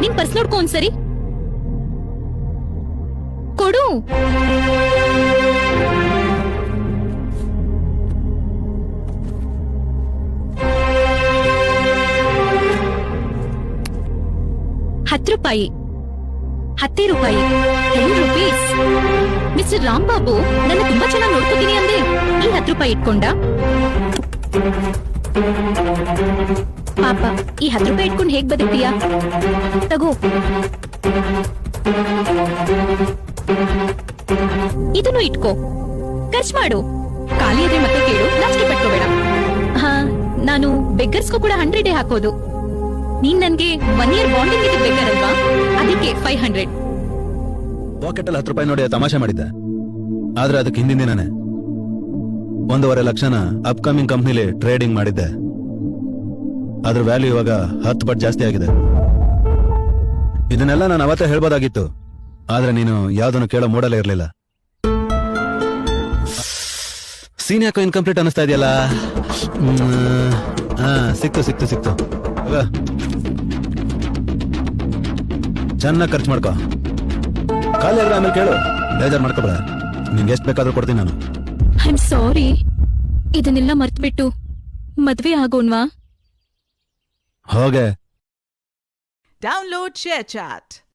ನಿನ್ ಪರ್ಸ್ ನೋಡ್ಕೊ ಒಂದ್ಸರಿ. ಕೊಡು. ₹10. 10 ರೂಪಾಯಿ. 10 ರೂಪೀಸ್. ಮಿಸ್ಟರ್ ರಾಂಬಾಬು, ನನ್ನ ತುಂಬಾ ಚೆನ್ನಾಗಿ ನೋಡ್ಕೋತೀನಿ ಅಂದೆ. ಈ ₹10 ಇಟ್ಕೊಂಡ? ಪಾಪ, ಈ ₹10 ಇಟ್ಕೊಂಡು ಹೇಗ್ ಬದುಕ್ತೀಯಾ? ತಗೋ. ಇದನ್ನು ಇಟ್ಕೋ, ಖರ್ಚು ಮಾಡು. ಖಾಲಿ ಇದ್ರೆ ಮತ್ತೆ ಕೇಳು, ನಾಚಿಕೆ ಪಟ್ಕೋಬೇಡ. ಹಾ, ನಾನು ಬೆಗ್ಗರ್ಸ್ಗೂ ಕೂಡ 100 ಹಾಕೋದು. ನೀನ್ ನನ್ಗೆ 1 year ಬಾಂಡಿಂಗ್ ಇದೆ ಬೇಕಾರಲ್ವಾ, ಅದಕ್ಕೆ 500. ಪಾಕೆಟ್ ಅಲ್ಲಿ ₹10 ನೋಡಿ ತಮಾಷೆ ಮಾಡಿದ್ದೆ, ಆದ್ರೆ ಅದಕ್ಕೆ ಹಿಂದಿನ ದಿನಾನೆ 1.5 ಲಕ್ಷನ ಅಪ್ಕಮಿಂಗ್ ಕಂಪ್ನಿಲಿ ಟ್ರೇಡಿಂಗ್ ಮಾಡಿದ್ದೆ. ಅದ್ರ ವ್ಯಾಲ್ಯೂ ಇವಾಗ 10 ಪಟ್ಟು ಜಾಸ್ತಿ ಆಗಿದೆ. ಇದನ್ನೆಲ್ಲ ನಾನು ಅವತ್ತೇ ಹೇಳ್ಬೋದಾಗಿತ್ತು, ಆದ್ರೆ ನೀನು ಯಾವ್ದನ್ನು ಕೇಳೋ ಮೂಡಲೇ ಇರ್ಲಿಲ್ಲ. ಸೀನ್ ಯಾಕೋ ಇನ್ಕಂಪ್ಲೀಟ್ ಅನಿಸ್ತಾ ಇದೆಯಲ್ಲ. ಸಿಕ್ತು ಚೆನ್ನಾಗಿ ಖರ್ಚು ಮಾಡ್ಕೋ. ಖಾಲಿ ಆದ್ರೆ ಆಮೇಲೆ ಕೇಳು, ಬೇಜಾರ್ ಮಾಡ್ಕೋಬೇಡ. ನಿಂಗೆ ಎಷ್ಟು ಬೇಕಾದ್ರೂ ಕೊಡ್ತೀನಿ ನಾನು. I am sorry. ಇದನ್ನೆಲ್ಲ ಮರ್ತ್ಬಿಟ್ಟು ಮದ್ವೆ ಆಗೋನ್ವಾ? ಹೋಗೆ. Download ShareChat.